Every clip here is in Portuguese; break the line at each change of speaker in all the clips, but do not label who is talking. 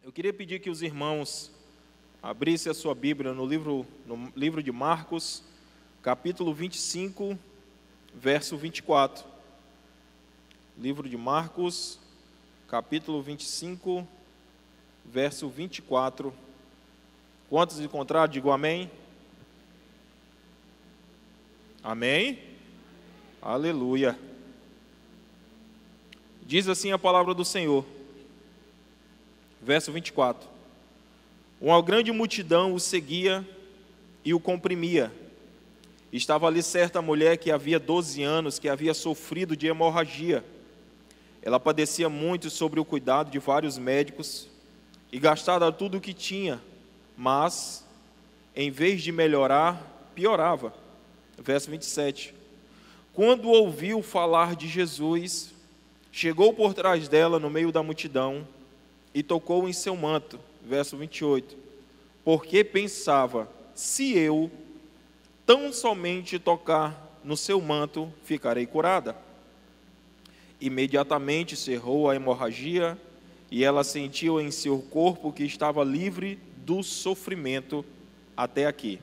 Eu queria pedir que os irmãos abrissem a sua Bíblia no livro de Marcos, capítulo 25, verso 24. Livro de Marcos, capítulo 25, verso 24. Quantos encontraram? Digo amém. Amém? Aleluia. Diz assim a palavra do Senhor. Verso 24. Uma grande multidão o seguia e o comprimia. Estava ali certa mulher que havia 12 anos, que havia sofrido de hemorragia. Ela padecia muito sobre o cuidado de vários médicos e gastava tudo o que tinha, mas, em vez de melhorar, piorava. Verso 27. Quando ouviu falar de Jesus, chegou por trás dela no meio da multidão e tocou em seu manto. Verso 28. Porque pensava, se eu tão somente tocar no seu manto, ficarei curada. Imediatamente cerrou a hemorragia e ela sentiu em seu corpo que estava livre do sofrimento até aqui.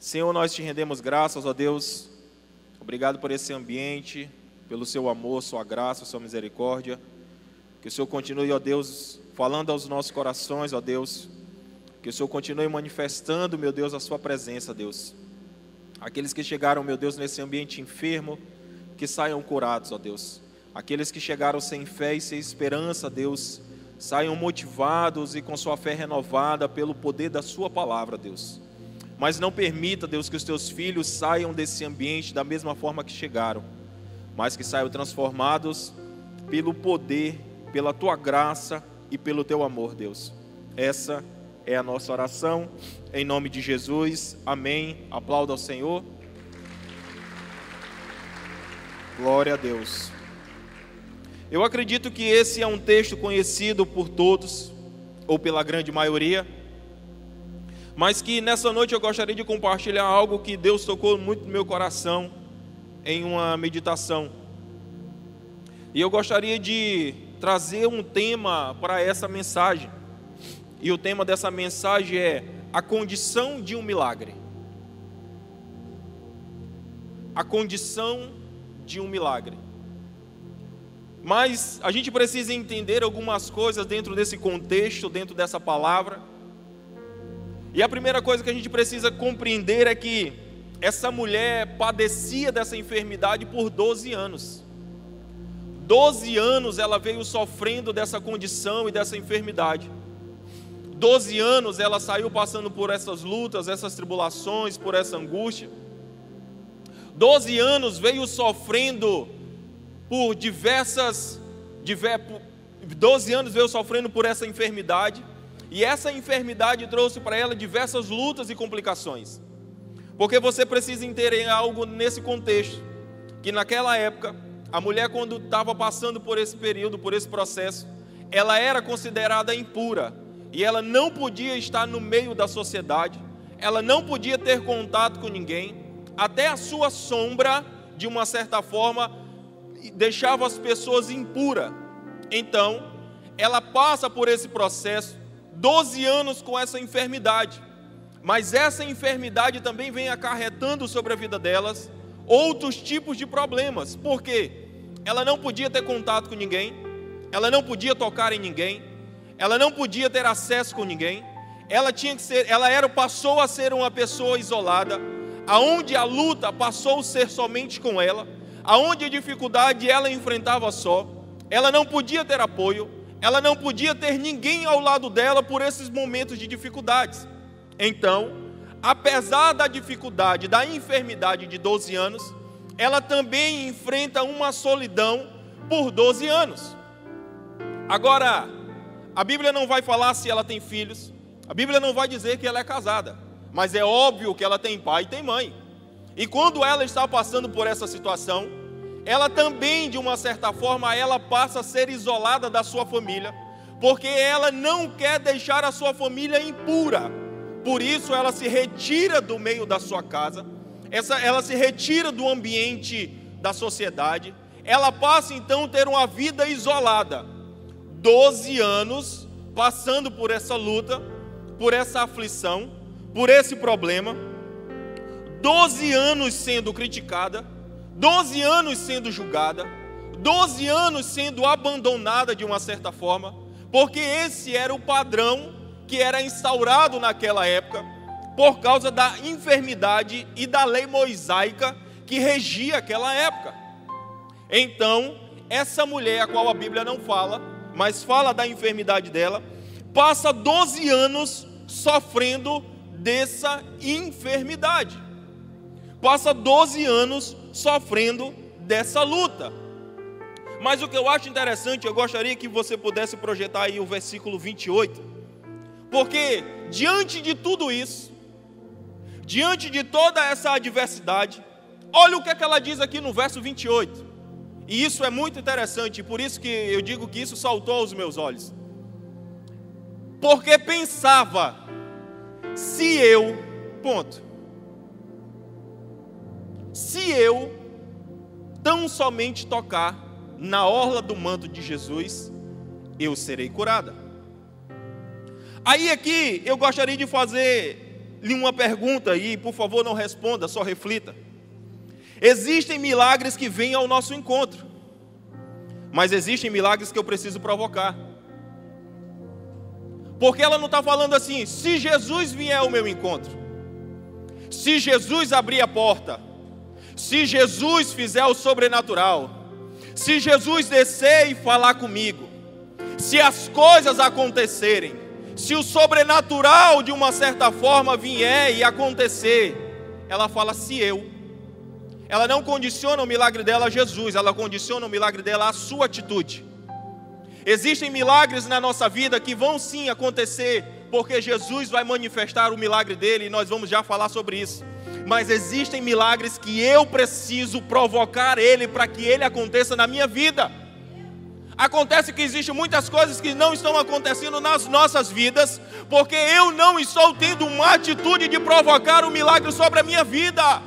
Senhor, nós te rendemos graças, ó Deus. Obrigado por esse ambiente, pelo seu amor, sua graça, sua misericórdia. Que o Senhor continue, ó Deus, falando aos nossos corações, ó Deus. Que o Senhor continue manifestando, meu Deus, a sua presença, Deus. Aqueles que chegaram, meu Deus, nesse ambiente enfermo, que saiam curados, ó Deus. Aqueles que chegaram sem fé e sem esperança, Deus, saiam motivados e com sua fé renovada pelo poder da sua palavra, Deus. Mas não permita, Deus, que os teus filhos saiam desse ambiente da mesma forma que chegaram, mas que saiam transformados pelo poder, pela tua graça e pelo teu amor, Deus. Essa é a nossa oração, em nome de Jesus, amém. Aplauda ao Senhor. Glória a Deus. Eu acredito que esse é um texto conhecido por todos, ou pela grande maioria, mas que nessa noite eu gostaria de compartilhar algo que Deus tocou muito no meu coração, em uma meditação. E eu gostaria de trazer um tema para essa mensagem. E o tema dessa mensagem é a condição de um milagre. A condição de um milagre. Mas a gente precisa entender algumas coisas dentro desse contexto, dentro dessa palavra. E a primeira coisa que a gente precisa compreender é que essa mulher padecia dessa enfermidade por 12 anos. 12 anos ela veio sofrendo dessa condição e dessa enfermidade. 12 anos ela saiu passando por essas lutas, essas tribulações, por essa angústia. 12 anos veio sofrendo por 12 anos veio sofrendo por essa enfermidade. E essa enfermidade trouxe para ela diversas lutas e complicações. Porque você precisa entender algo nesse contexto, que naquela época, a mulher, quando estava passando por esse período, por esse processo, ela era considerada impura, e ela não podia estar no meio da sociedade, ela não podia ter contato com ninguém, até a sua sombra, de uma certa forma, deixava as pessoas impuras. Então, ela passa por esse processo, 12 anos com essa enfermidade, mas essa enfermidade também vem acarretando sobre a vida delas outros tipos de problemas. Por quê? Ela não podia ter contato com ninguém, ela não podia tocar em ninguém, ela não podia ter acesso com ninguém, passou a ser uma pessoa isolada, aonde a luta passou a ser somente com ela, aonde a dificuldade ela enfrentava só, ela não podia ter apoio, ela não podia ter ninguém ao lado dela por esses momentos de dificuldades. Então, apesar da dificuldade, da enfermidade de 12 anos, ela também enfrenta uma solidão por 12 anos. Agora, a Bíblia não vai falar se ela tem filhos, a Bíblia não vai dizer que ela é casada, mas é óbvio que ela tem pai e tem mãe. E quando ela está passando por essa situação, ela também, de uma certa forma, ela passa a ser isolada da sua família, porque ela não quer deixar a sua família impura. Por isso ela se retira do meio da sua casa, ela se retira do ambiente da sociedade, ela passa então a ter uma vida isolada. 12 anos passando por essa luta, por essa aflição, por esse problema, 12 anos sendo criticada, 12 anos sendo julgada, 12 anos sendo abandonada de uma certa forma, porque esse era o padrão que era instaurado naquela época, por causa da enfermidade e da lei mosaica que regia aquela época. Então, essa mulher, a qual a Bíblia não fala, mas fala da enfermidade dela, passa 12 anos sofrendo dessa enfermidade. Passa 12 anos sofrendo dessa luta. Mas o que eu acho interessante, eu gostaria que você pudesse projetar aí o versículo 28. Porque diante de tudo isso, diante de toda essa adversidade, olha o que ela diz aqui no verso 28. E isso é muito interessante, por isso que eu digo que isso saltou aos meus olhos. Porque pensava, se eu tão somente tocar na orla do manto de Jesus, eu serei curada. Aí aqui eu gostaria de fazer-lhe uma pergunta, e por favor não responda, só reflita. Existem milagres que vêm ao nosso encontro, mas existem milagres que eu preciso provocar. Porque ela não está falando assim, se Jesus vier ao meu encontro, se Jesus abrir a porta, se Jesus fizer o sobrenatural, se Jesus descer e falar comigo, se as coisas acontecerem, se o sobrenatural de uma certa forma vier e acontecer, ela fala se eu. Ela não condiciona o milagre dela a Jesus, ela condiciona o milagre dela à sua atitude. Existem milagres na nossa vida que vão sim acontecer, porque Jesus vai manifestar o milagre dele, e nós vamos já falar sobre isso. Mas existem milagres que eu preciso provocar ele para que ele aconteça na minha vida. Acontece que existem muitas coisas que não estão acontecendo nas nossas vidas, porque eu não estou tendo uma atitude de provocar um milagre sobre a minha vida.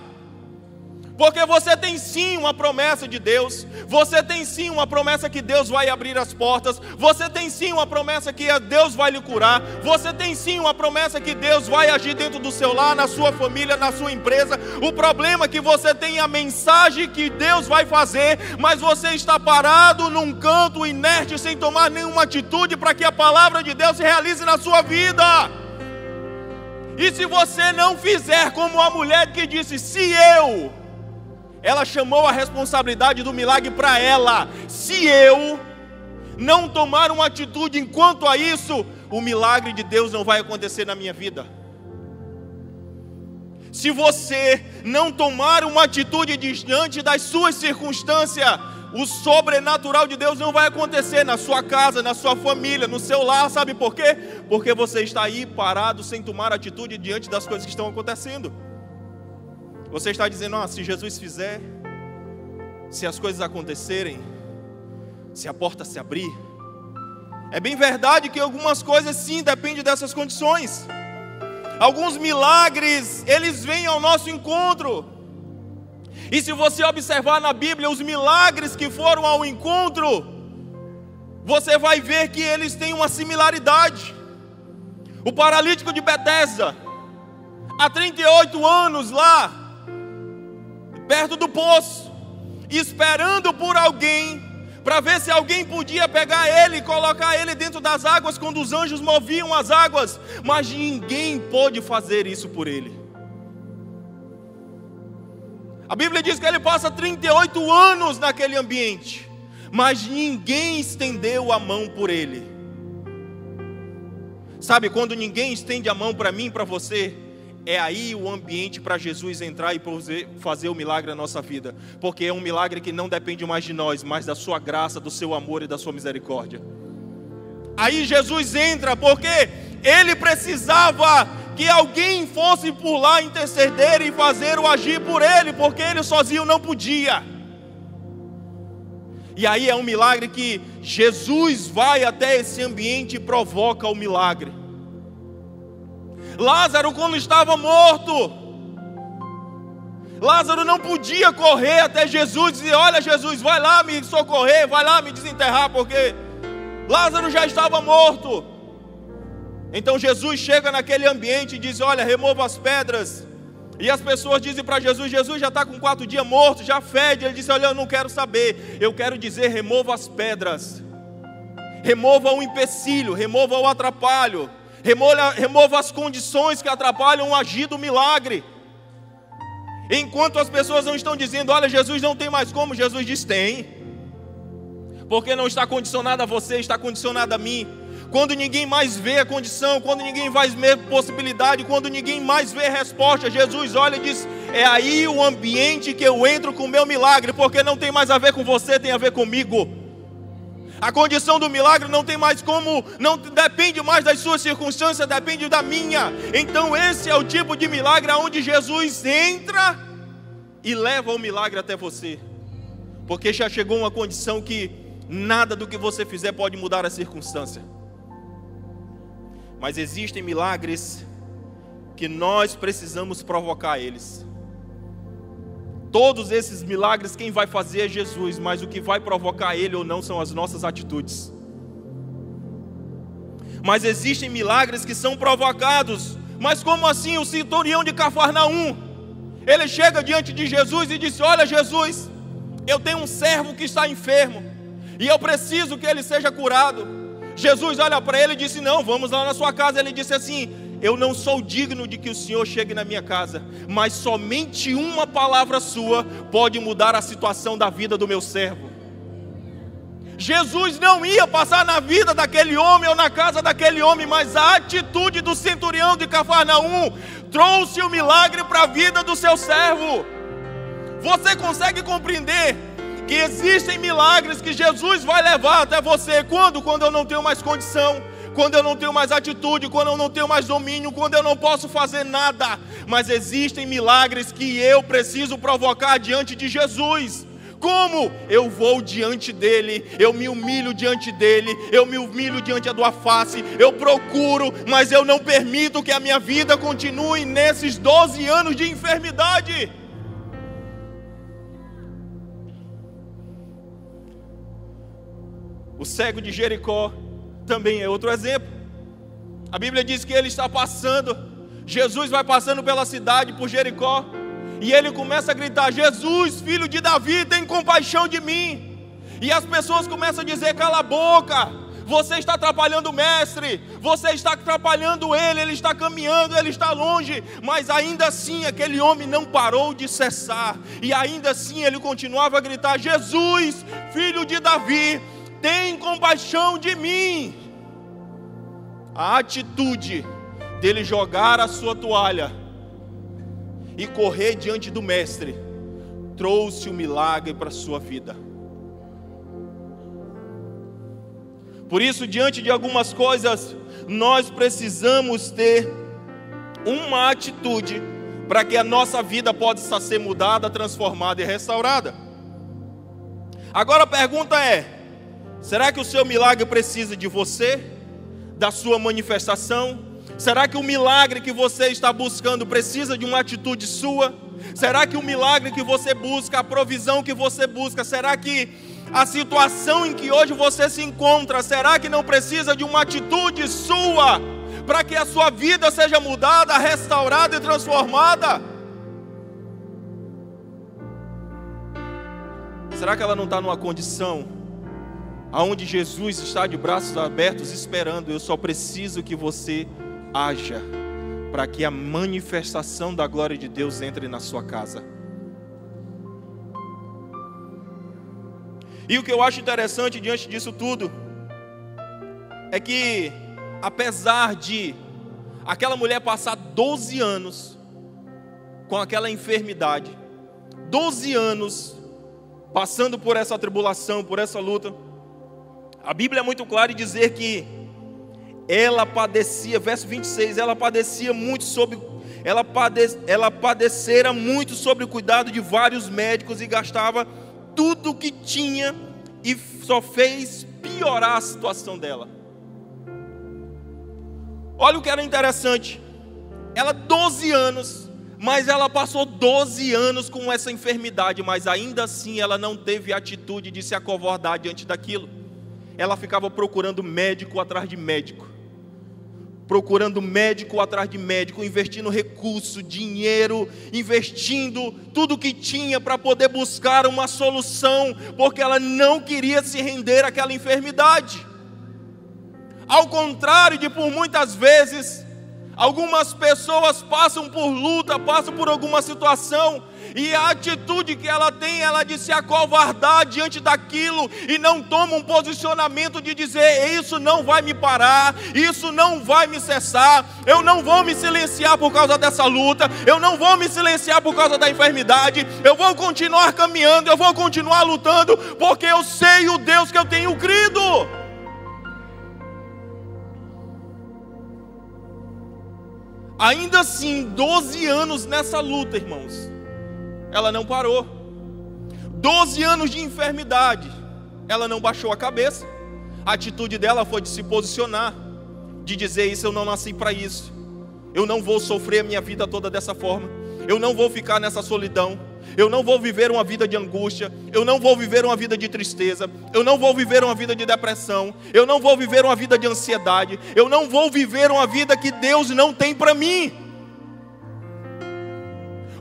Porque você tem sim uma promessa de Deus, você tem sim uma promessa que Deus vai abrir as portas, você tem sim uma promessa que Deus vai lhe curar, você tem sim uma promessa que Deus vai agir dentro do seu lar, na sua família, na sua empresa. O problema é que você tem a mensagem que Deus vai fazer, mas você está parado num canto inerte, sem tomar nenhuma atitude para que a palavra de Deus se realize na sua vida. E se você não fizer como a mulher que disse, se eu... Ela chamou a responsabilidade do milagre para ela. Se eu não tomar uma atitude enquanto a isso, o milagre de Deus não vai acontecer na minha vida. Se você não tomar uma atitude diante das suas circunstâncias, o sobrenatural de Deus não vai acontecer na sua casa, na sua família, no seu lar. Sabe por quê? Porque você está aí parado sem tomar atitude diante das coisas que estão acontecendo. Você está dizendo, se Jesus fizer, se as coisas acontecerem, se a porta se abrir. É bem verdade que algumas coisas sim dependem dessas condições. Alguns milagres, eles vêm ao nosso encontro. E se você observar na Bíblia os milagres que foram ao encontro, você vai ver que eles têm uma similaridade. O paralítico de Betesda, há 38 anos lá, perto do poço, esperando por alguém, para ver se alguém podia pegar ele e colocar ele dentro das águas, quando os anjos moviam as águas, mas ninguém pôde fazer isso por ele. A Bíblia diz que ele passa 38 anos naquele ambiente, mas ninguém estendeu a mão por ele. Sabe, quando ninguém estende a mão para mim e para você, é aí o ambiente para Jesus entrar e fazer o milagre na nossa vida. Porque é um milagre que não depende mais de nós, mas da sua graça, do seu amor e da sua misericórdia. Aí Jesus entra, porque ele precisava que alguém fosse por lá interceder e fazer o agir por ele, porque ele sozinho não podia. E aí é um milagre que Jesus vai até esse ambiente e provoca o milagre. Lázaro, quando estava morto, Lázaro não podia correr até Jesus e dizer, olha Jesus, vai lá me socorrer, vai lá me desenterrar, porque Lázaro já estava morto. Então Jesus chega naquele ambiente e diz: olha, remova as pedras. E as pessoas dizem para Jesus: Jesus já está com 4 dias morto, já fede. Ele disse: olha, eu não quero saber, eu quero dizer, remova as pedras, remova o empecilho, remova o atrapalho, remova as condições que atrapalham o agir do milagre. Enquanto as pessoas não estão dizendo: olha, Jesus não tem mais como, Jesus diz: tem, porque não está condicionado a você, está condicionado a mim. Quando ninguém mais vê a condição, quando ninguém mais vê possibilidade, quando ninguém mais vê resposta, Jesus olha e diz: é aí o ambiente que eu entro com o meu milagre, porque não tem mais a ver com você, tem a ver comigo. A condição do milagre não tem mais como, não depende mais das suas circunstâncias, depende da minha. Então esse é o tipo de milagre onde Jesus entra e leva o milagre até você, porque já chegou uma condição que nada do que você fizer pode mudar a circunstância. Mas existem milagres que nós precisamos provocar eles. Todos esses milagres quem vai fazer é Jesus, mas o que vai provocar ele ou não são as nossas atitudes. Mas existem milagres que são provocados. Mas como assim? O centurião de Cafarnaum, ele chega diante de Jesus e disse: olha, Jesus, eu tenho um servo que está enfermo e eu preciso que ele seja curado. Jesus olha para ele e disse: não, vamos lá na sua casa. Ele disse assim: eu não sou digno de que o Senhor chegue na minha casa, mas somente uma palavra sua pode mudar a situação da vida do meu servo. Jesus não ia passar na vida daquele homem ou na casa daquele homem, mas a atitude do centurião de Cafarnaum trouxe o milagre para a vida do seu servo. Você consegue compreender que existem milagres que Jesus vai levar até você? Quando eu não tenho mais condição, quando eu não tenho mais atitude, quando eu não tenho mais domínio, quando eu não posso fazer nada. Mas existem milagres que eu preciso provocar diante de Jesus. Como? Eu vou diante dele, eu me humilho diante dele, eu me humilho diante da tua face, eu procuro, mas eu não permito que a minha vida continue nesses 12 anos de enfermidade. O cego de Jericó também é outro exemplo. A Bíblia diz que ele está passando, Jesus vai passando pela cidade, por Jericó, e ele começa a gritar: Jesus, filho de Davi, tem compaixão de mim. E as pessoas começam a dizer: cala a boca, você está atrapalhando o mestre, você está atrapalhando ele está caminhando, ele está longe. Mas ainda assim aquele homem não parou de cessar, e ainda assim ele continuava a gritar: Jesus, filho de Davi, tem compaixão de mim. A atitude dele jogar a sua toalha e correr diante do mestre trouxe um milagre para a sua vida. Por isso, diante de algumas coisas, nós precisamos ter uma atitude para que a nossa vida possa ser mudada, transformada e restaurada. Agora a pergunta é: será que o seu milagre precisa de você, da sua manifestação? Será que o milagre que você está buscando precisa de uma atitude sua? Será que o milagre que você busca, a provisão que você busca, será que a situação em que hoje você se encontra, será que não precisa de uma atitude sua para que a sua vida seja mudada, restaurada e transformada? Será que ela não está numa condição aonde Jesus está de braços abertos esperando? Eu só preciso que você haja para que a manifestação da glória de Deus entre na sua casa. E o que eu acho interessante diante disso tudo é que, apesar de aquela mulher passar 12 anos com aquela enfermidade, 12 anos passando por essa tribulação, por essa luta, a Bíblia é muito clara em dizer que ela padecia, verso 26, ela padecera muito sob o cuidado de vários médicos e gastava tudo o que tinha e só fez piorar a situação dela. Olha o que era interessante, ela 12 anos, mas ela passou 12 anos com essa enfermidade, mas ainda assim ela não teve a atitude de se acovardar diante daquilo. Ela ficava procurando médico atrás de médico, procurando médico atrás de médico, investindo recurso, dinheiro, investindo tudo que tinha para poder buscar uma solução, porque ela não queria se render àquela enfermidade. Ao contrário de por muitas vezes, algumas pessoas passam por luta, passam por alguma situação, e a atitude que ela tem, ela de se acovardar diante daquilo, e não toma um posicionamento de dizer: isso não vai me parar, isso não vai me cessar, eu não vou me silenciar por causa dessa luta, eu não vou me silenciar por causa da enfermidade, eu vou continuar caminhando, eu vou continuar lutando, porque eu sei o Deus que eu tenho crido. Ainda assim, 12 anos nessa luta, irmãos, ela não parou. 12 anos de enfermidade, ela não baixou a cabeça. A atitude dela foi de se posicionar, de dizer: isso, eu não nasci para isso, eu não vou sofrer a minha vida toda dessa forma, eu não vou ficar nessa solidão, eu não vou viver uma vida de angústia, eu não vou viver uma vida de tristeza, eu não vou viver uma vida de depressão, eu não vou viver uma vida de ansiedade, eu não vou viver uma vida que Deus não tem para mim.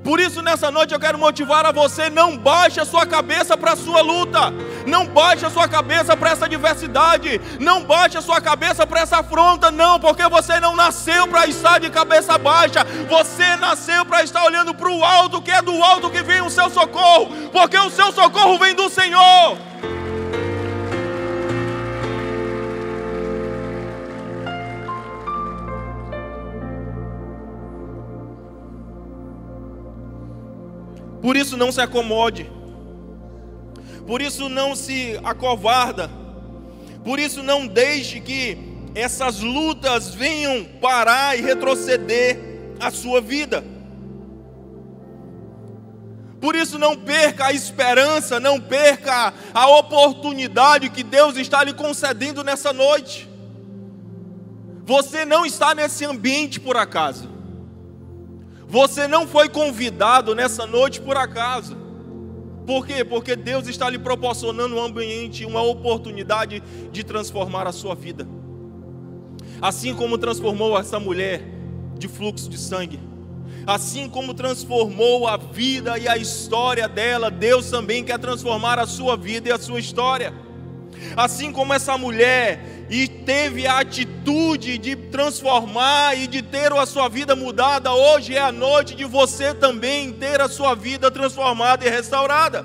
Por isso, nessa noite eu quero motivar a você: não baixe a sua cabeça para a sua luta, não baixe a sua cabeça para essa adversidade, não baixe a sua cabeça para essa afronta, não, porque você não nasceu para estar de cabeça baixa, você nasceu para estar olhando para o alto, que é do alto que vem o seu socorro, porque o seu socorro vem do Senhor. Por isso não se acomode, por isso não se acovarda, por isso não deixe que essas lutas venham parar e retroceder a sua vida. Por isso não perca a esperança, não perca a oportunidade que Deus está lhe concedendo nessa noite. Você não está nesse ambiente por acaso. Você não foi convidado nessa noite por acaso. Por quê? Porque Deus está lhe proporcionando um ambiente, uma oportunidade de transformar a sua vida. Assim como transformou essa mulher de fluxo de sangue, assim como transformou a vida e a história dela, Deus também quer transformar a sua vida e a sua história. Assim como essa mulher e teve a atitude de transformar e de ter a sua vida mudada, hoje é a noite de você também ter a sua vida transformada e restaurada.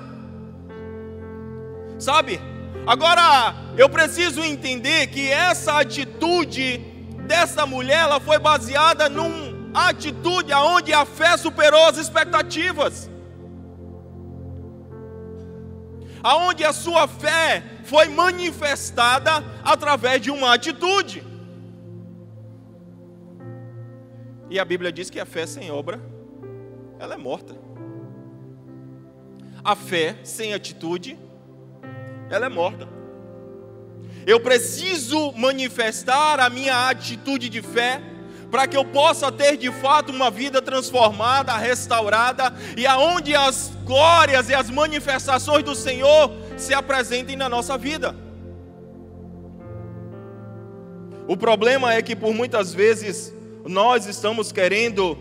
Sabe? Agora, eu preciso entender que essa atitude dessa mulher, ela foi baseada numa atitude onde a fé superou as expectativas. Aonde a sua fé foi manifestada através de uma atitude. E a Bíblia diz que a fé sem obra, ela é morta. A fé sem atitude, ela é morta. Eu preciso manifestar a minha atitude de fé, para que eu possa ter de fato uma vida transformada, restaurada, e aonde as glórias e as manifestações do Senhor se apresentem na nossa vida. O problema é que por muitas vezes nós estamos querendo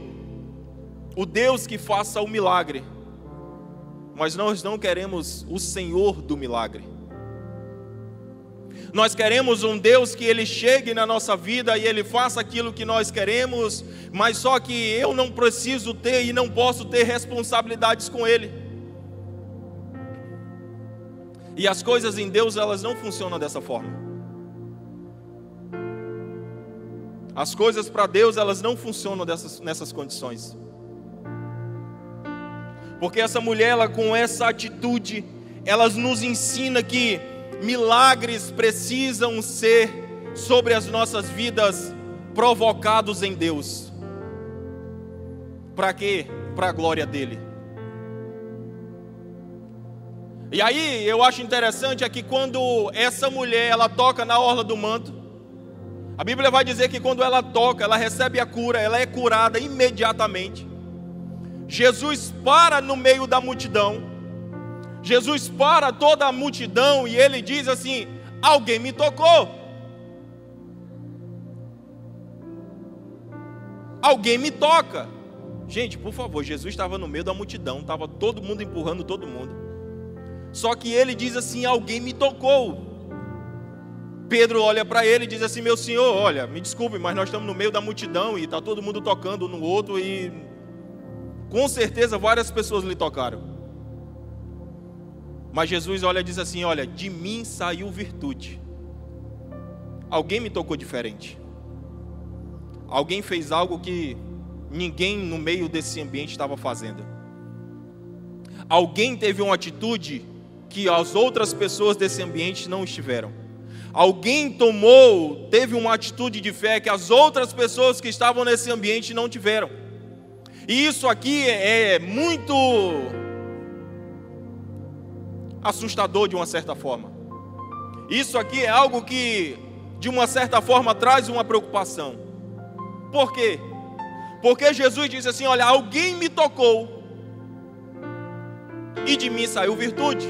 o Deus que faça o milagre, mas nós não queremos o Senhor do milagre. Nós queremos um Deus que Ele chegue na nossa vida e Ele faça aquilo que nós queremos, mas só que eu não preciso ter e não posso ter responsabilidades com Ele. E as coisas em Deus, elas não funcionam dessa forma. As coisas para Deus, elas não funcionam nessas condições. Porque essa mulher, ela, com essa atitude, ela nos ensina que milagres precisam ser sobre as nossas vidas provocados em Deus. Para quê? Para a glória dele. E aí eu acho interessante é que quando essa mulher ela toca na orla do manto, a Bíblia vai dizer que quando ela toca, ela recebe a cura, ela é curada imediatamente. Jesus para no meio da multidão. Jesus para toda a multidão e ele diz assim: alguém me tocou. alguém me toca. Gente, por favor, Jesus estava no meio da multidão, estava todo mundo empurrando todo mundo. Só que ele diz assim: alguém me tocou. Pedro olha para ele e diz assim: meu senhor, olha, me desculpe, mas nós estamos no meio da multidão e está todo mundo tocando um no outro e com certeza várias pessoas lhe tocaram. Mas Jesus olha e diz assim: olha, de mim saiu virtude. Alguém me tocou diferente. Alguém fez algo que ninguém no meio desse ambiente estava fazendo. Alguém teve uma atitude que as outras pessoas desse ambiente não estiveram. Alguém teve uma atitude de fé que as outras pessoas que estavam nesse ambiente não tiveram. E isso aqui é muito assustador de uma certa forma. Isso aqui é algo que, de uma certa forma, traz uma preocupação. Por quê? Porque Jesus disse assim: olha, alguém me tocou e de mim saiu virtude.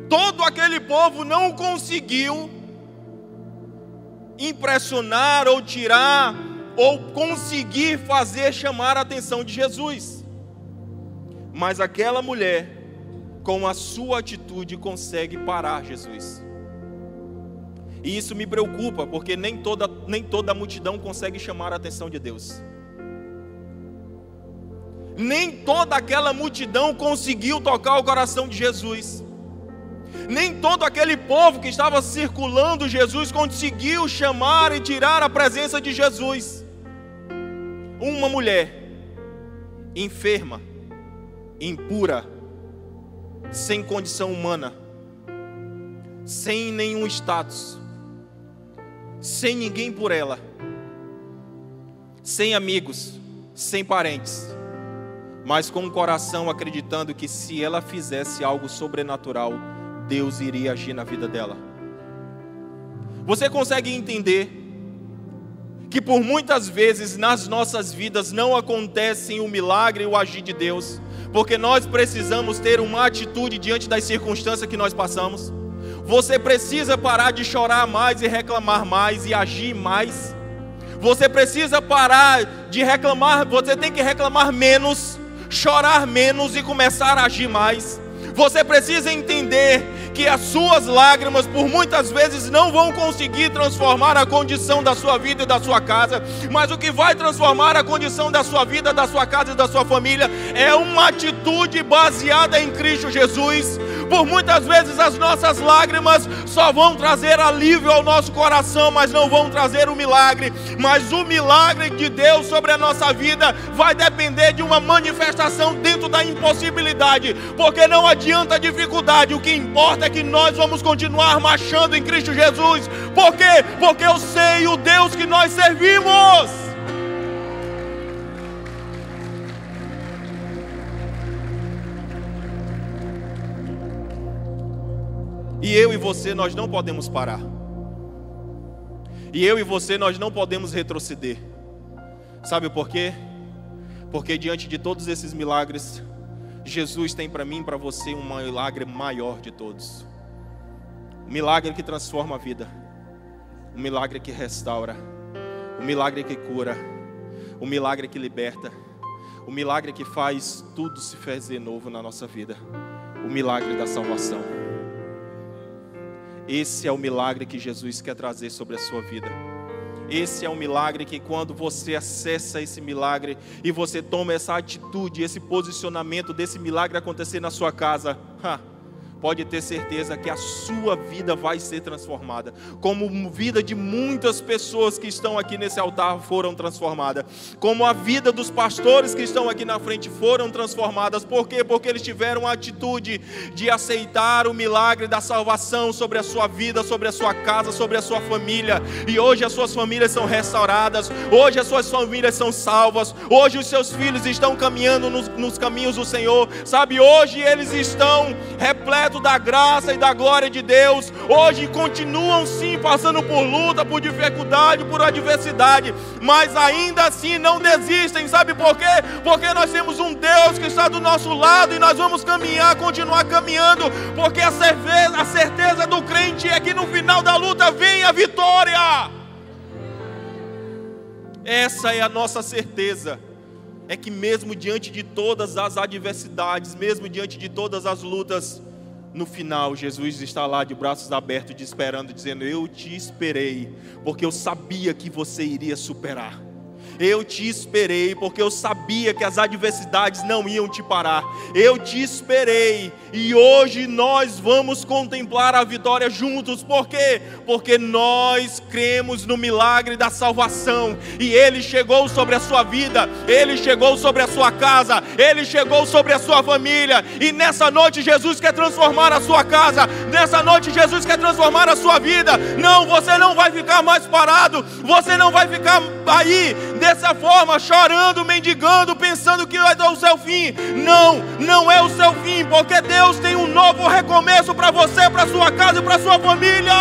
Todo aquele povo não conseguiu impressionar ou tirar ou conseguir fazer chamar a atenção de Jesus. Mas aquela mulher, com a sua atitude, consegue parar Jesus. E isso me preocupa, porque nem toda a multidão consegue chamar a atenção de Deus. Nem toda aquela multidão conseguiu tocar o coração de Jesus. Nem todo aquele povo que estava circulando Jesus conseguiu chamar e tirar a presença de Jesus. Uma mulher enferma, impura, sem condição humana, sem nenhum status, sem ninguém por ela, sem amigos, sem parentes, mas com o coração acreditando que se ela fizesse algo sobrenatural, Deus iria agir na vida dela. Você consegue entender que por muitas vezes nas nossas vidas não acontece o milagre e o agir de Deus, porque nós precisamos ter uma atitude diante das circunstâncias que nós passamos? Você precisa parar de chorar mais e reclamar mais e agir mais. Você precisa parar de reclamar, você tem que reclamar menos, chorar menos e começar a agir mais. Você precisa entender que as suas lágrimas por muitas vezes não vão conseguir transformar a condição da sua vida e da sua casa, mas o que vai transformar a condição da sua vida, da sua casa e da sua família é uma atitude baseada em Cristo Jesus. Por muitas vezes as nossas lágrimas só vão trazer alívio ao nosso coração, mas não vão trazer o milagre. Mas o milagre de Deus sobre a nossa vida vai depender de uma manifestação dentro da impossibilidade, porque não adianta a dificuldade, o que importa é que nós vamos continuar marchando em Cristo Jesus. Por quê? Porque eu sei o Deus que nós servimos. E eu e você, nós não podemos parar. E eu e você, nós não podemos retroceder. Sabe por quê? Porque diante de todos esses milagres, Jesus tem para mim e para você um milagre maior de todos. Um milagre que transforma a vida. Um milagre que restaura. Um milagre que cura. Um milagre que liberta. Um milagre que faz tudo se fazer novo na nossa vida. O milagre da salvação. Esse é o milagre que Jesus quer trazer sobre a sua vida. Esse é um milagre que quando você acessa esse milagre e você toma essa atitude, esse posicionamento desse milagre acontecer na sua casa, pode ter certeza que a sua vida vai ser transformada, como a vida de muitas pessoas que estão aqui nesse altar foram transformadas, como a vida dos pastores que estão aqui na frente foram transformadas. Por quê? Porque eles tiveram a atitude de aceitar o milagre da salvação sobre a sua vida, sobre a sua casa, sobre a sua família. E hoje as suas famílias são restauradas, hoje as suas famílias são salvas, hoje os seus filhos estão caminhando nos caminhos do Senhor, sabe? Hoje eles estão repletos da graça e da glória de Deus. Hoje continuam sim passando por luta, por dificuldade, por adversidade, mas ainda assim não desistem. Sabe por quê? Porque nós temos um Deus que está do nosso lado e nós vamos caminhar, continuar caminhando, porque a certeza do crente é que no final da luta vem a vitória. Essa é a nossa certeza. É que mesmo diante de todas as adversidades, mesmo diante de todas as lutas, no final Jesus está lá de braços abertos, te esperando, dizendo: eu te esperei, porque eu sabia que você iria superar. Eu te esperei, porque eu sabia que as adversidades não iam te parar. Eu te esperei, e hoje nós vamos contemplar a vitória juntos. Por quê? Porque nós cremos no milagre da salvação, e Ele chegou sobre a sua vida, Ele chegou sobre a sua casa, Ele chegou sobre a sua família. E nessa noite Jesus quer transformar a sua casa, nessa noite Jesus quer transformar a sua vida. Não, você não vai ficar mais parado, você não vai ficar aí dessa forma, chorando, mendigando, pensando que vai dar o seu fim. Não, não é o seu fim, porque Deus tem um novo recomeço para você, para sua casa e para sua família.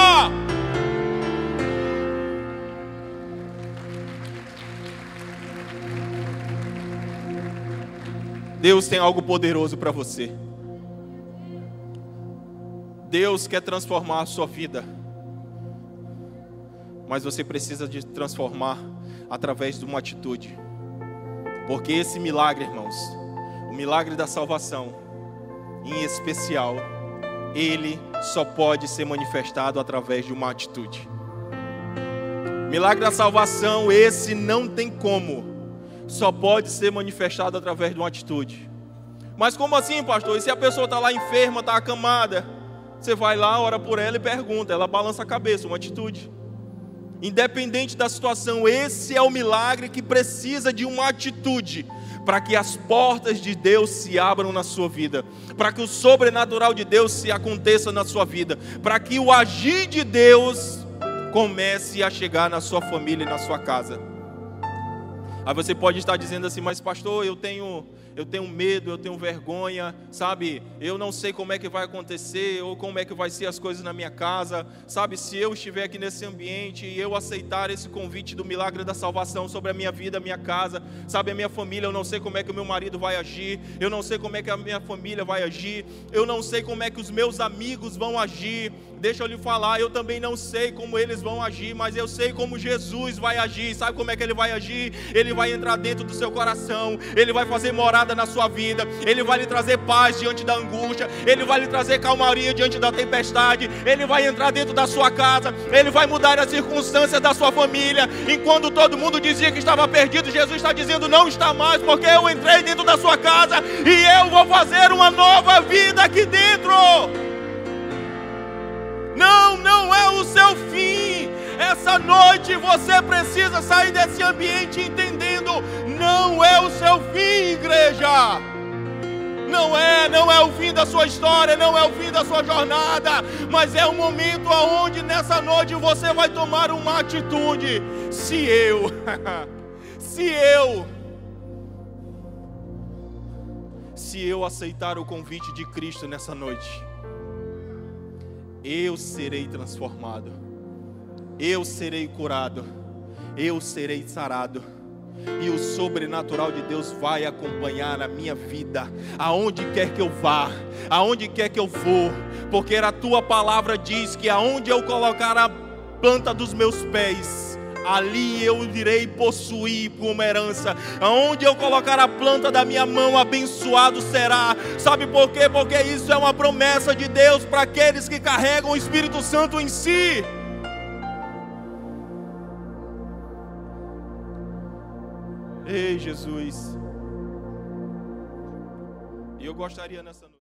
Deus tem algo poderoso para você. Deus quer transformar a sua vida, mas você precisa de transformar através de uma atitude. Porque esse milagre, irmãos, o milagre da salvação, em especial, ele só pode ser manifestado através de uma atitude. Milagre da salvação, esse não tem como, só pode ser manifestado através de uma atitude. Mas como assim, pastor? E se a pessoa está lá enferma, está acamada? Você vai lá, ora por ela e pergunta, ela balança a cabeça, uma atitude. Independente da situação, esse é o milagre que precisa de uma atitude, para que as portas de Deus se abram na sua vida, para que o sobrenatural de Deus se aconteça na sua vida, para que o agir de Deus comece a chegar na sua família e na sua casa. Aí você pode estar dizendo assim: mas pastor, eu tenho medo, eu tenho vergonha, sabe? Eu não sei como é que vai acontecer, ou como é que vai ser as coisas na minha casa, sabe? Se eu estiver aqui nesse ambiente e eu aceitar esse convite do milagre da salvação sobre a minha vida, a minha casa, sabe? A minha família, eu não sei como é que o meu marido vai agir, eu não sei como é que a minha família vai agir, eu não sei como é que os meus amigos vão agir. Deixa eu lhe falar, eu também não sei como eles vão agir, mas eu sei como Jesus vai agir. Sabe como é que Ele vai agir? Ele vai entrar dentro do seu coração, Ele vai fazer morada na sua vida, Ele vai lhe trazer paz diante da angústia, Ele vai lhe trazer calmaria diante da tempestade, Ele vai entrar dentro da sua casa, Ele vai mudar as circunstâncias da sua família. Enquanto todo mundo dizia que estava perdido, Jesus está dizendo: não está mais, porque eu entrei dentro da sua casa e eu vou fazer uma nova vida aqui dentro. Não, não é o seu fim. Essa noite você precisa sair desse ambiente entendendo: não é o seu fim, igreja. Não é o fim da sua história, não é o fim da sua jornada, mas é um momento onde nessa noite você vai tomar uma atitude. Se eu aceitar o convite de Cristo nessa noite, eu serei transformado, eu serei curado, eu serei sarado, e o sobrenatural de Deus vai acompanhar a minha vida, aonde quer que eu vá, aonde quer que eu for, porque a tua palavra diz que aonde eu colocar a planta dos meus pés, ali eu irei possuir como herança. Aonde eu colocar a planta da minha mão, abençoado será. Sabe por quê? Porque isso é uma promessa de Deus para aqueles que carregam o Espírito Santo em si. Ei, Jesus. E eu gostaria nessa noite